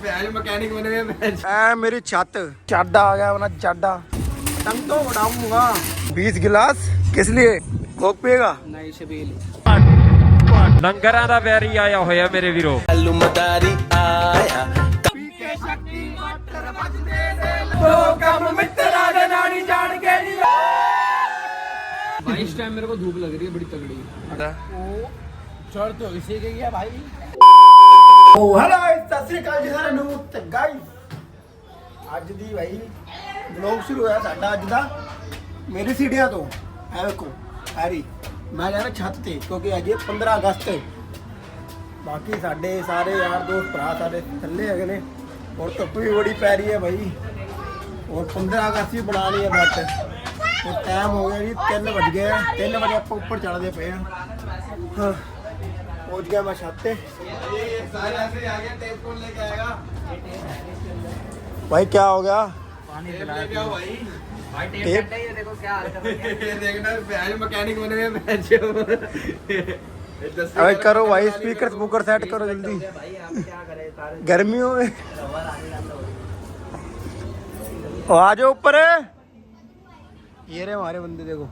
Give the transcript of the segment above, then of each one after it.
Mechanic बने हुए। मेरी छत चाडा आ गया वरना चाडा तंग तो उड़ाऊंगा। 20 गिलास किस लिए? कोक पिएगा? नहीं शबील। ਲੰਗਰਾਂ ਦਾ ਵੈਰੀ ਆਇਆ ਹੋਇਆ ਮੇਰੇ ਵੀਰੋ। आलू मदारी आया पी के शक्ति मटर बजदे ने दो कम मित्रा दे नानी जान के नी। भाई इस टाइम मेरे को धूप लग रही है बड़ी तगड़ी। ओ चढ़ तो इसी गई है भाई। ओ हेलो सत श्री अकाल जी सारे ਨੂੰ ਤੇ ਗਾइस ਅੱਜ ਦੀ ਭਾਈ ਵਲੌਗ ਸ਼ੁਰੂ ਹੋਇਆ ਸਾਡਾ ਅੱਜ ਦਾ ਮੇਰੀ ਸੀੜੀਆਂ ਤੋਂ। ਐ ਵੇਖੋ ਹੈਰੀ मैं जा रहा छत ते क्योंकि अज 15 अगस्त है। बाकी साढ़े सारे यार दोस्त भरा साढ़े थले है और धुप भी बड़ी पै रही है भाई और 15 अगस्त भी बना ली है बट और टाइम हो गया जी 3 बज गए। 3 बजे आप ऊपर चढ़ते पे हैं। हाँ पहुँच गया मैं छत पे भाई। क्या हो गया? मैकेनिक बने हुए। अरे करो भाई स्पीकर स्पीकर सेट करो जल्दी गर्मियों में। आ जाओ ऊपर। ये रहे हमारे बंदे देखो।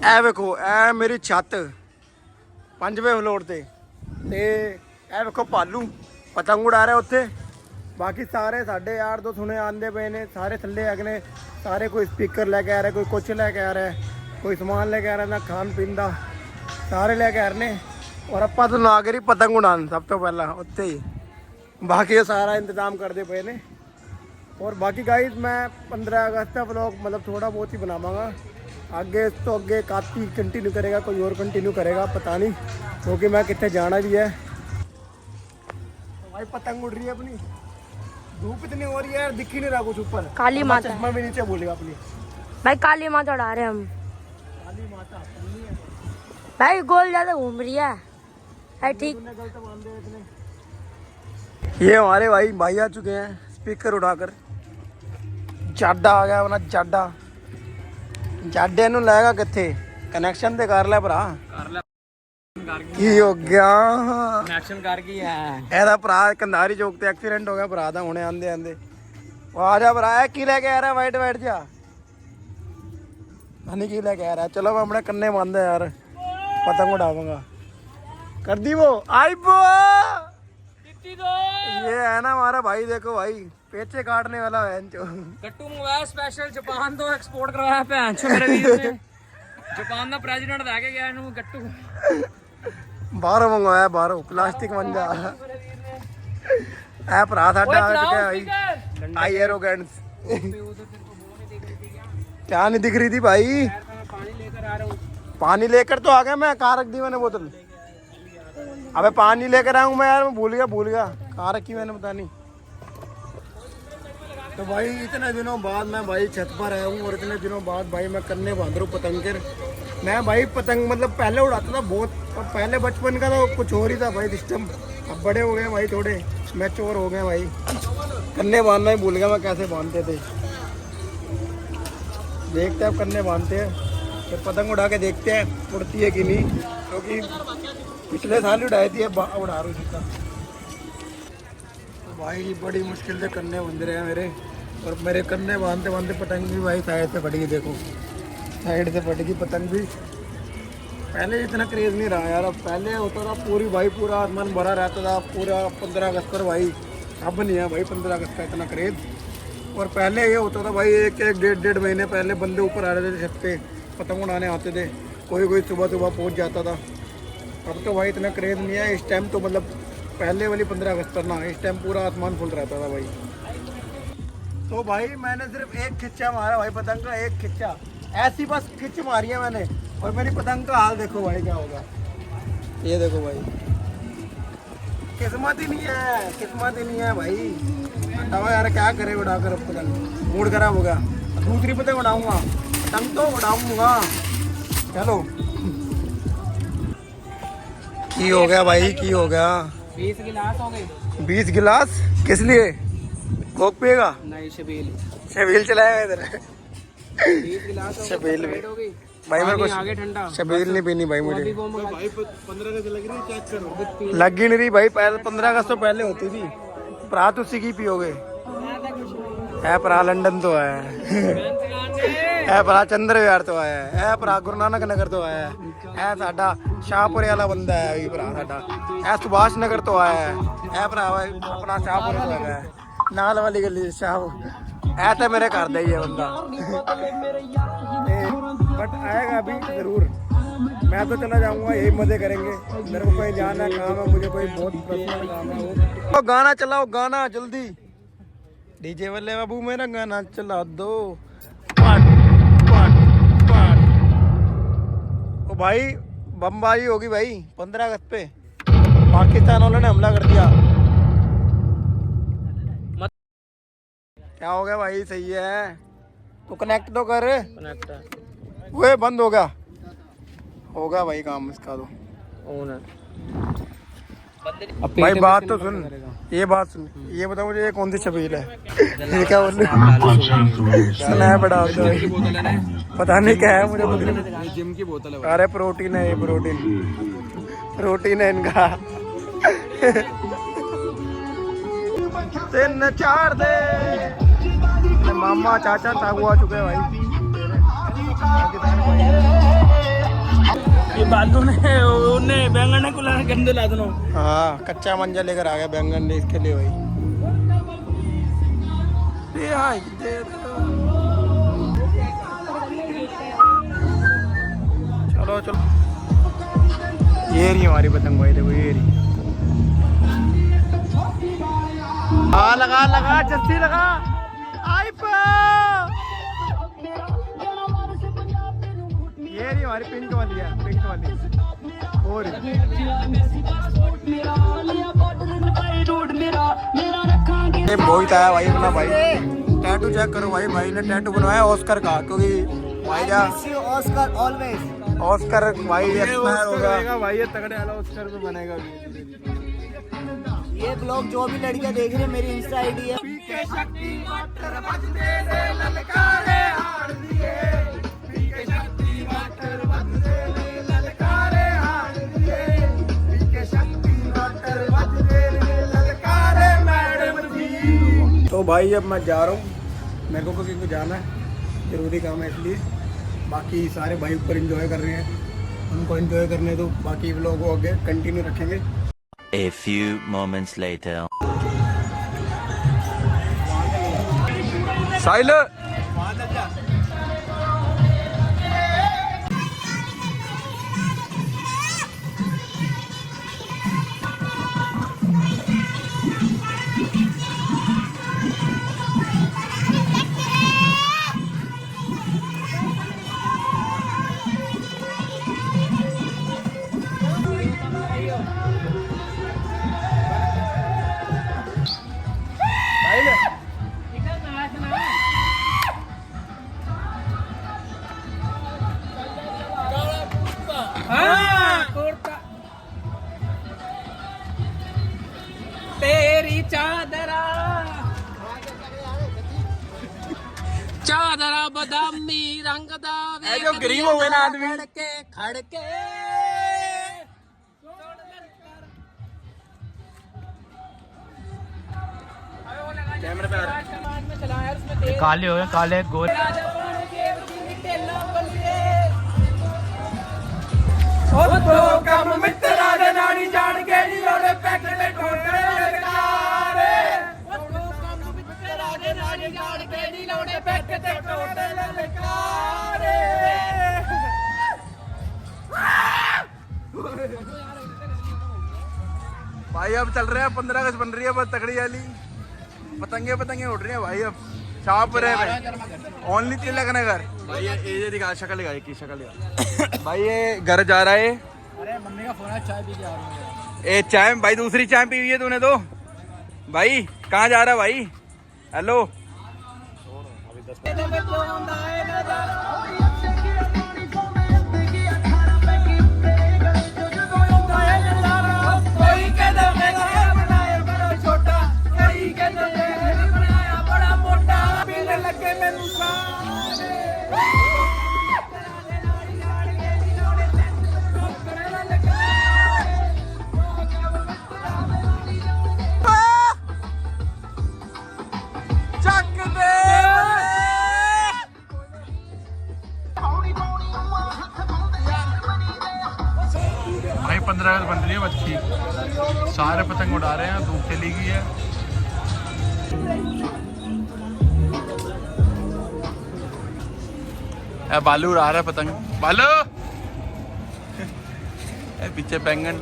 ए वेखो ए मेरी छत 5वें फ्लोर ते ए वेखो पालू पतंग उड़ा रहे उत्थे। बाकी सारे साढ़े यार दो सुने आंदे पे ने सारे थले है ने सारे कोई स्पीकर लेके आ रहे कोई कुछ लेके आ रहा है कोई सामान लेके आ रहा है ना खान पीन का सारे लेके आ रहे हैं। और अपा तो ना करी पतंग उड़ान सब तो पहला उत्ते ही बाकी ये सारा इंतजाम करते पे ने। और बाकी गाइस मैं 15 अगस्त का व्लॉग मतलब थोड़ा बहुत ही बनावांगा। आगे तो आगे काफ़ी कंटिन्यू करेगा कोई और कंटिन्यू करेगा पता नहीं क्योंकि मैं कितने जाना भी है। तो भाई पतंग उड़ रही है अपनी धूप इतनी हो रही है यार दिख ही नहीं रहा कुछ ऊपर। काली माता चश्मा भी नीचे भूलेगा अपनी भाई। काली माता उड़ा रहे हम। काली माता भाई गोल ज्यादा घूम रही है ठीक। ये हमारे भाई आ चुके हैं स्पीकर उड़ाकर। जाडा आ गया वरना जाडा जाडे नु लाएगा किथे कनेक्शन ते कर ले भरा की हो गया ਕਨੈਕਸ਼ਨ ਕਰ ਗਈ ਹੈ। ਇਹਦਾ ਭਰਾ ਕੰਧਾਰੀ ਚੌਕ ਤੇ ਐਕਸੀਡੈਂਟ ਹੋ ਗਿਆ ਭਰਾ ਦਾ ਹੁਣੇ ਆਂਦੇ ਆਂਦੇ। ਉਹ ਆ ਜਾ ਭਰਾ ਕੀ ਲੈ ਕੇ ਆ ਰਿਹਾ ਵਾਈਟ ਵਾਈਟ ਜਿਹਾ हनी की लेके आ रहा है। चलो मैं अपने कन्ने बांध है यार पतंग उड़ाऊंगा कर दी वो आई वो ये है ना हमारा भाई। देखो भाई पेचे काटने वाला है ਗੱਟੂ ਮੰਗਵਾਇਆ ਸਪੈਸ਼ਲ ਜਾਪਾਨ ਤੋਂ ਐਕਸਪੋਰਟ ਕਰਵਾਇਆ ਭੈਣ ਚੋ ਮੇਰੇ ਵੀਰ ਨੇ। ਜਾਪਾਨ ਦਾ ਪ੍ਰੈਜ਼ੀਡੈਂਟ ਲੈ ਕੇ ਗਿਆ ਇਹਨੂੰ ਗੱਟੂ। बाहरों मंगवाया बाहरों प्लास्टिक मंजा ए भरा साडा आ चुका है आई एरोगेंस। क्या नहीं दिख रही थी भाई? पानी लेकर तो आ गया मैं। कहाँ रख दी मैंने बोतल? अबे पानी लेकर आऊँ मैं यार मैं भूल गया कहाँ रखी मैंने पता नहीं। तो भाई इतने दिनों बाद मैं भाई छत पर आया हूँ और इतने दिनों बाद भाई मैं करने बांध रहा हूँ पतंग के। मैं भाई पतंग मतलब पहले उड़ाता था बहुत पहले बचपन का तो कुछ और ही था भाई सिस्टम। अब बड़े हो गए भाई थोड़े मैच्योर हो गए भाई। करने बांधना ही भूल गया मैं कैसे बांधते थे। देखते हैं अब करने बांधते हैं फिर पतंग उड़ा के देखते हैं उड़ती है कि नहीं क्योंकि पिछले साल उड़ाई थी उड़ा रही थी। तो भाई बड़ी मुश्किल से करने बंध रहे हैं मेरे और मेरे करने बांधते बांधते पतंग भी भाई साइड से फट गई। देखो साइड से फट गई पतंग भी। पहले इतना क्रेज़ नहीं रहा यार। अब पहले होता था पूरी भाई पूरा आसमान भरा रहता था पूरा 15 अगस्त पर भाई। अब नहीं है भाई 15 अगस्त का इतना क्रेज़। और पहले ये होता था भाई एक डेढ़ महीने पहले बंदे ऊपर आ रहे थे छत पे पतंग उड़ाने आते थे। कोई सुबह पहुंच जाता था। अब तो भाई इतना क्रेज़ नहीं है इस टाइम तो मतलब पहले वाली 15 अगस्त पर ना इस टाइम पूरा आसमान फुल रहता था भाई। तो भाई मैंने सिर्फ एक खिच्चा मारा भाई पतंग का एक खिच्चा ऐसी बस खिंच मारी है मैंने। और मेरी पतंग का हाल देखो भाई क्या होगा। ये देखो भाई किस्मत ही नहीं है भाई। बताओ यार क्या करे उड़ाकर अब पतंग मूड खराब हो गया। दूसरी पतंग उड़ाऊंगा पतंग तो उड़ाऊंगा। चलो की हो गया भाई की हो गया। 20 गिलास हो गए। 20 गिलास किस लिए? कोक पिएगा? नहीं शबील शबील चलाएगा इधर। 20 गिलास शबील हो गई। भाई मेरे आगे को ठंडा शबील नहीं पीनी भाई मुझे। भाई 15 अगस्त लग रही है, चेक करो। लग ही नहीं रही भाई, पहले 15 अगस्त तो पहले होती थी। भरा तुसी की पियोगे? है भरा लंदन तो आया है भरा चंद्र विहार तो आया है भरा गुरु नानक नगर तो आया है साडा शाहपुरे वाला बंदा है भी भरा साडा है सुभाष नगर तो आया है भरा अपना शाहपुरे तो आया है नाल वाली गली शाह है तो मेरे घर ਦਾ ही है बंदा। बट आएगा अभी जरूर। मैं तो चला जाऊंगा, यही मजे करेंगे। मेरे को कहीं जाना काम है, मुझे कोई बहुत पर्सनल काम है। वो गाना चलाओ, गाना जल्दी। डीजे वाले बाबू मेरा गाना चला दो। पाट पाट पाट। ओ भाई बमबारी होगी भाई 15 अगस्त पे। पाकिस्तान वालों ने हमला कर दिया। क्या हो गया भाई? सही है तो कनेक्ट तो कर। वो बंद हो गया। होगा भाई काम इसका तो। भाई बात तो सुन, ये बात सुन, ये बता मुझे ये कौन सी छबील है? ये क्या बोल स्नैप डाल दो। पता नहीं क्या है मुझे। जिम की बोतल है। अरे प्रोटीन है ये, प्रोटीन है इनका। 3 4 दे मामा चाचा ताऊ आ चुके हैं भाई। ये बालू ने उन्हें बैंगन को लाना गंदे ला दो। हाँ कच्चा मंजा लेकर आ गया बैंगन ने इसके लिए भाई। चलो चलो, ये रही हमारी पतंग भाई, देखो ये रही। हाँ लगा लगा जल्दी लगा। आई ये रही हमारी पिंक वाली है, पिंक वाली। और ये मोहित आया भाई अपना भाई। टैटू चेक करो भाई, भाई ने टैटू बनवाया ऑस्कर का, क्योंकि भाई जा ऑस्कर ऑलवेज ऑस्कर भाई एक्सपायर हो गया भाई। ये तगड़े वाला ऑस्कर पे बनेगा। ये ब्लॉग जो भी लड़कियां देख रही है मेरी इंस्टा आईडी है। तो भाई अब मैं जा रहा हूँ, मेरे को क्योंकि जाना है, जरूरी काम है इसलिए। बाकी सारे भाई ऊपर एंजॉय कर रहे हैं, उनको एंजॉय करने दो। बाकी व्लॉग को आगे कंटिन्यू रखेंगे। A few moments later. साहिल तेरी चादरा चादरा बदामी रंग दा जो गरीब हो गए ना आदमी। खड़के काले हो गए, काले गोल। ਕੰਮ ਮਿੱਤਰਾਂ ਦੇ ਨਾੜੀ ਜਾਣ ਕੇ ਨਹੀਂ ਲੋੜੇ ਪੈਕ ਤੇ ਠੋਕਰੇ ਲਲਕਾਰੇ ਕੰਮ ਮਿੱਤਰਾਂ ਦੇ ਨਾੜੀ ਜਾਣ ਕੇ ਨਹੀਂ ਲੋੜੇ ਪੈਕ ਤੇ ਠੋਕਰੇ ਲਲਕਾਰੇ। भाई अब चल रहे हैं 15 अगस्त बन रही है बस तगड़ी वाली। पतंगे पतंगे उड़ रही हैं भाई। अब शाहपुर है ओनली तिलक नगर भाई। ये दिखा शक्ल दिखा, की शक्ल दिखा भाई। ये घर जा रहा है। अरे मम्मी का फोन है, चाय पी के आ रहा हूं। ए चाय भाई, दूसरी चाय पी हुई है तूने तो भाई। कहाँ जा रहा है भाई? हेलो सारे पतंग उड़ा रहे हैं, धूप चली गई है। बालू उड़ा रहा है पतंग, बालू पीछे बैंगन।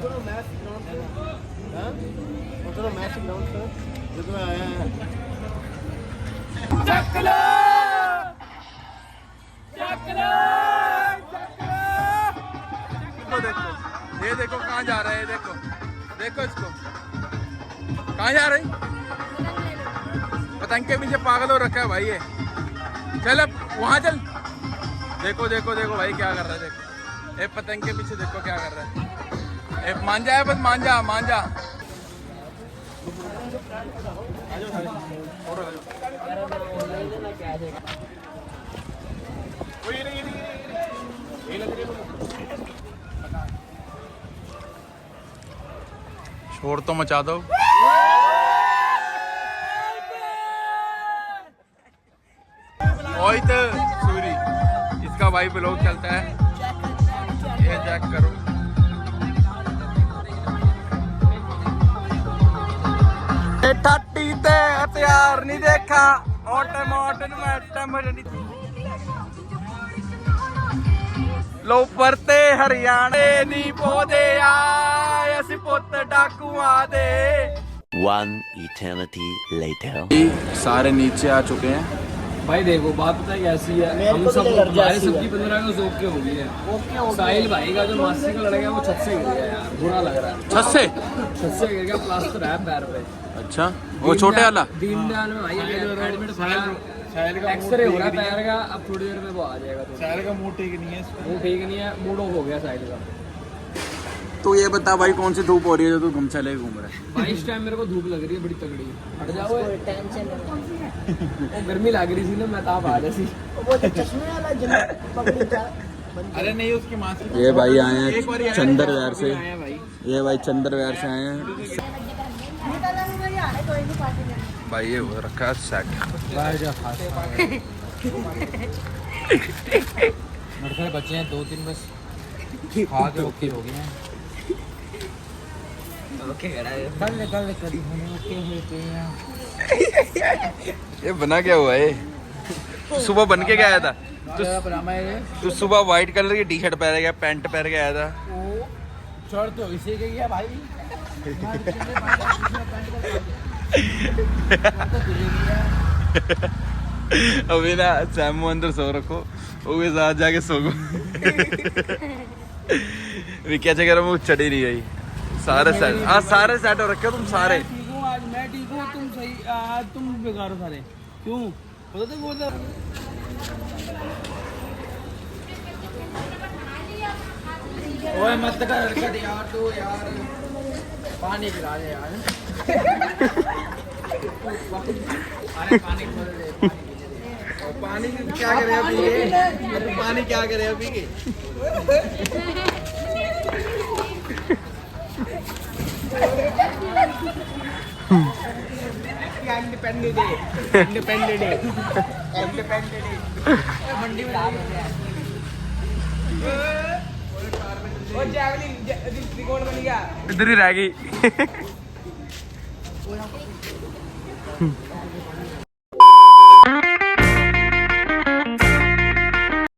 ਚੱਕ ਲੋ ਚੱਕ ਲੋ देखो ये देखो कहाँ जा रहा है, देखो देखो इसको कहाँ जा रही, पतंग के पीछे पागल हो रखा है भाई ये। चल अब वहाँ चल, देखो देखो देखो भाई क्या कर रहा है, देखो ये पतंग के पीछे देखो क्या कर रहा है। ए मान जा, बस मान जा मान जा। शोर तो मचा दो। मोहित सूरी इसका भाई ब्लॉग चलता है, ये चेक करो। ਠਾਟੀ ਤੇ ਹਥਿਆਰ ਨਹੀਂ ਦੇਖਾ ਆਟੋਮੈਟਿਕ ਲੋ ਪਰਤੇ ਹਰਿਆਣੇ ਦੀ ਪੌਦੇ ਆਏ ਅਸੀਂ ਪੁੱਤ ਡਾਕੂਆਂ ਦੇ। One eternity later. सारे नीचे आ चुके हैं। भाई देखो बात पता है कैसी है, हम सब हमारे सबकी 15 को जोक के हो गई है। साहिल भाई का जो मासी का लड़का है वो छत से गिर गया यार, बुरा लग रहा है। छत से गिर गया, प्लास्टर है पैर पे। अच्छा वो छोटे वाला दीनदयाल में भाई एडमिट एक्सरे हो रहा है पैर का, अब थोड़ी देर में वो आ जाएगा। तो साहिल का मूड ठीक नहीं है, मूड ऑफ हो गया साहिल का। तो ये बता भाई कौन सी धूप हो रही है जो तू गमछा लेके घूम रहा है? भाई इस टाइम मेरे को धूप लग रही है बड़ी तगड़ी, हट जाओ टेंशन। वो गर्मी लग रही थी ना, मैं ताप आ रही थी। अरे नहीं उसकी माँ से। ये भाई आए हैं चंद्रवार से, ये भाई चंद्रवार से आए हैं भाई। ये हो रखा है सेट। मेरे सारे बच्चे हैं 2-3 बस खा के ओके हो गए हैं। ये बना क्या हुआ है? सुबह बन के क्या आया था? तू सुबह व्हाइट कलर की टी शर्ट पहन गया, पैंट पहन के आया था। शर्ट तो इसी के गया भाई। अभी ना सैमू अंदर सो रखो, उसके साथ जाके सो गो। क्या चक्कर वो चढ़ी नहीं गई। सारे सेट, हाँ सारे सेट हो रखे हो तुम सारे। ठीक हूँ आज मैं ठीक हूँ, तुम सही, आज तुम बेकार हो सारे। क्यों पता तो बोल ओए मत कर हरकत यार, तू यार पानी गिरा दे यार। अरे पानी खोल दे, पानी क्या करे अभी ये? पानी क्या करे अभी के? इंडिपेंडेंट डे मंडी में डाल और जैवलिन रिकॉर्ड बन गया, इधर ही रह गई।